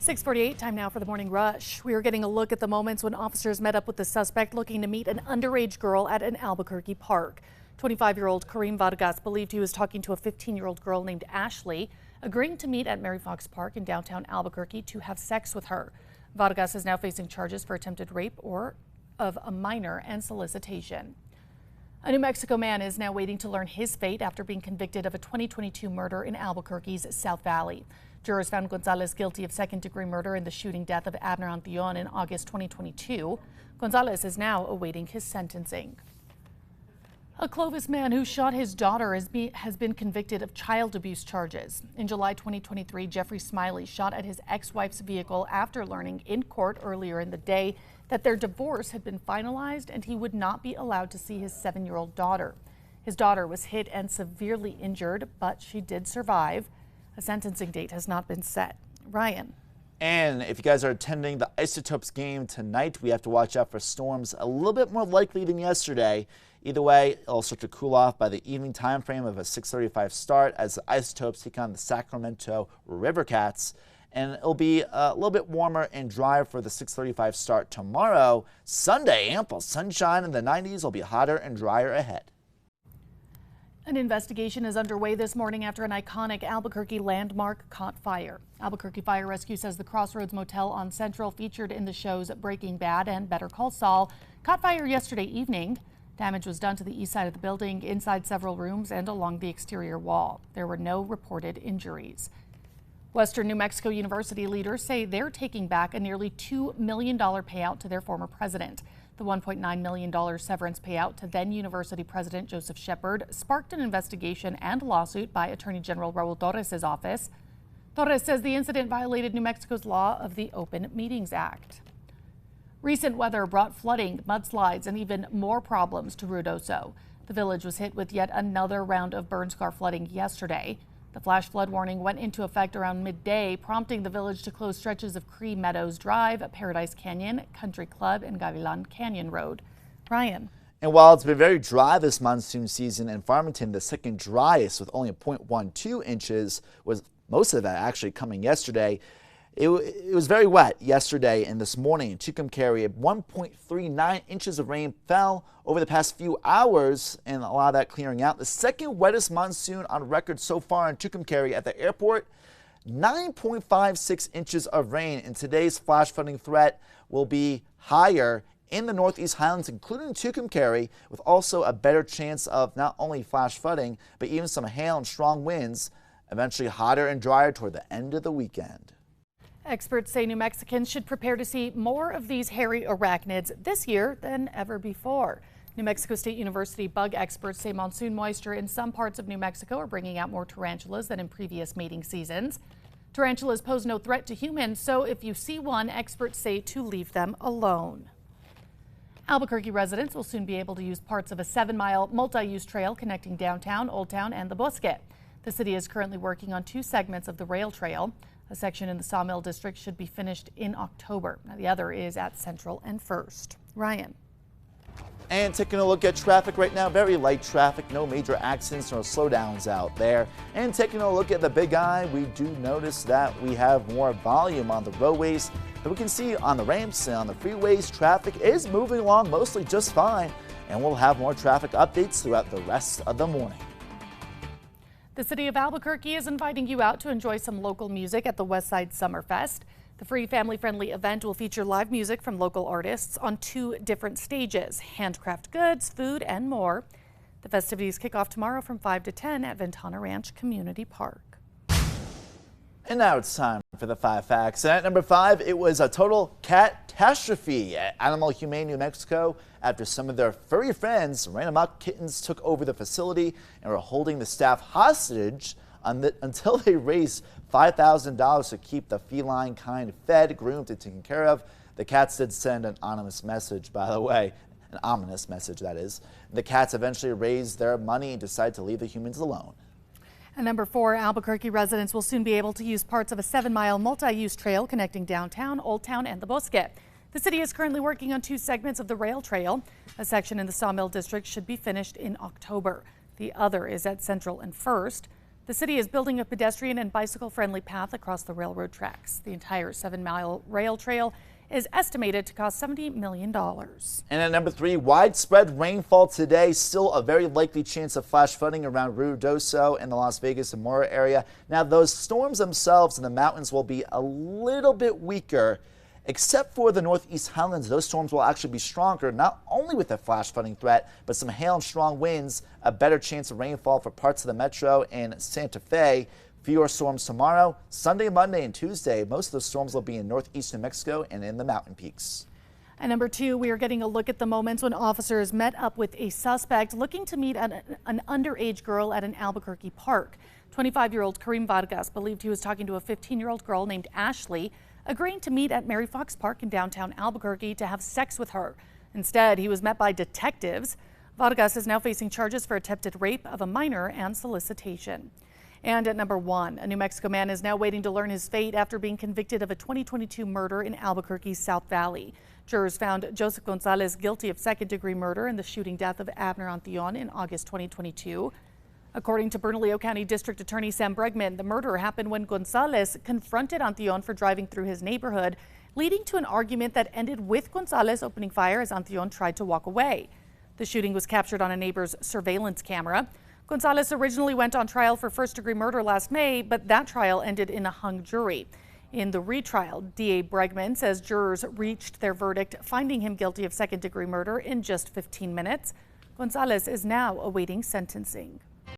6:48, time now for the morning rush. We are getting a look at the moments when officers met up with the suspect looking to meet an underage girl at an Albuquerque park. 25-year-old Kareem Vargas believed he was talking to a 15-year-old girl named Ashley, agreeing to meet at Mary Fox Park in downtown Albuquerque to have sex with her. Vargas is now facing charges for attempted rape of a minor and solicitation. A New Mexico man is now waiting to learn his fate after being convicted of a 2022 murder in Albuquerque's South Valley. Jurors found Gonzalez guilty of second-degree murder in the shooting death of Abner Antillon in August 2022. Gonzalez is now awaiting his sentencing. A Clovis man who shot his daughter has been convicted of child abuse charges. In July 2023, Jeffrey Smiley shot at his ex-wife's vehicle after learning in court earlier in the day that their divorce had been finalized and he would not be allowed to see his 7-year-old daughter. His daughter was hit and severely injured, but she did survive. A sentencing date has not been set. Ryan. And if you guys are attending the Isotopes game tonight, we have to watch out for storms a little bit more likely than yesterday. Either way, it'll start to cool off by the evening time frame of a 6:35 start as the Isotopes take on the Sacramento River Cats. And it'll be a little bit warmer and drier for the 6:35 start tomorrow. Sunday, ample sunshine in the 90s. Will be hotter and drier ahead. An investigation is underway this morning after an iconic Albuquerque landmark caught fire. Albuquerque Fire Rescue says the Crossroads Motel on Central, featured in the shows Breaking Bad and Better Call Saul, caught fire yesterday evening. Damage was done to the east side of the building, inside several rooms, and along the exterior wall. There were no reported injuries. Western New Mexico University leaders say they're taking back a nearly $2 million payout to their former president. The $1.9 million severance payout to then University President Joseph Shepard sparked an investigation and lawsuit by Attorney General Raul Torres' office. Torres says the incident violated New Mexico's law of the Open Meetings Act. Recent weather brought flooding, mudslides, and even more problems to Ruidoso. The village was hit with yet another round of burn scar flooding yesterday. The flash flood warning went into effect around midday, prompting the village to close stretches of Cree Meadows Drive, Paradise Canyon, Country Club, and Gavilan Canyon Road. Ryan. And while it's been very dry this monsoon season in Farmington, the second driest with only 0.12 inches, was most of that actually coming yesterday. It was very wet yesterday and this morning in Tucumcari. 1.39 inches of rain fell over the past few hours, and a lot of that clearing out. The second wettest monsoon on record so far in Tucumcari at the airport. 9.56 inches of rain, and today's flash flooding threat will be higher in the Northeast Highlands, including Tucumcari, with also a better chance of not only flash flooding, but even some hail and strong winds, eventually hotter and drier toward the end of the weekend. Experts say New Mexicans should prepare to see more of these hairy arachnids this year than ever before. New Mexico State University bug experts say monsoon moisture in some parts of New Mexico are bringing out more tarantulas than in previous mating seasons. Tarantulas pose no threat to humans, so if you see one, experts say to leave them alone. Albuquerque residents will soon be able to use parts of a 7-mile multi-use trail connecting downtown, Old Town, and the Bosque. The city is currently working on 2 segments of the rail trail. A section in the Sawmill District should be finished in October. Now, the other is at Central and First. Ryan. And taking a look at traffic right now, very light traffic, no major accidents or slowdowns out there. And taking a look at the Big I, we do notice that we have more volume on the roadways. But we can see on the ramps and on the freeways, traffic is moving along mostly just fine. And we'll have more traffic updates throughout the rest of the morning. The city of Albuquerque is inviting you out to enjoy some local music at the Westside Summerfest. The free family-friendly event will feature live music from local artists on 2 different stages, handcraft goods, food, and more. The festivities kick off tomorrow from 5 to 10 at Ventana Ranch Community Park. And now it's time for the 5 facts. And at number 5, it was a total catastrophe at Animal Humane, New Mexico, after some of their furry friends, ran amok kittens, took over the facility and were holding the staff hostage until they raised $5,000 to keep the feline kind fed, groomed, and taken care of. The cats did send an anonymous message, by the way, an ominous message, that is. The cats eventually raised their money and decided to leave the humans alone. And number 4, Albuquerque residents will soon be able to use parts of a 7-mile multi-use trail connecting downtown, Old Town, and the Bosque. The city is currently working on 2 segments of the rail trail. A section in the Sawmill District should be finished in October. The other is at Central and First. The city is building a pedestrian and bicycle-friendly path across the railroad tracks. The entire 7-mile rail trail is estimated to cost $70 million. And at number 3, widespread rainfall today. Still a very likely chance of flash flooding around Ruidoso and the Las Vegas and Mora area. Now, those storms themselves in the mountains will be a little bit weaker. Except for the northeast highlands, those storms will actually be stronger, not only with a flash flooding threat, but some hail and strong winds, a better chance of rainfall for parts of the metro and Santa Fe. Fewer storms tomorrow, Sunday, Monday, and Tuesday. Most of the storms will be in northeast New Mexico and in the mountain peaks. And number 2, we are getting a look at the moments when officers met up with a suspect looking to meet an underage girl at an Albuquerque park. 25-year-old Kareem Vargas believed he was talking to a 15-year-old girl named Ashley, agreeing to meet at Mary Fox Park in downtown Albuquerque to have sex with her. Instead, he was met by detectives. Vargas is now facing charges for attempted rape of a minor and solicitation. And at number 1, a New Mexico man is now waiting to learn his fate after being convicted of a 2022 murder in Albuquerque's South Valley. Jurors found Joseph Gonzalez guilty of second-degree murder in the shooting death of Abner Antillon in August 2022. According to Bernalillo County District Attorney Sam Bregman, the murder happened when Gonzalez confronted Antillon for driving through his neighborhood, leading to an argument that ended with Gonzalez opening fire as Antillon tried to walk away. The shooting was captured on a neighbor's surveillance camera. Gonzalez originally went on trial for first-degree murder last May, but that trial ended in a hung jury. In the retrial, DA Bregman says jurors reached their verdict, finding him guilty of second-degree murder in just 15 minutes. Gonzalez is now awaiting sentencing.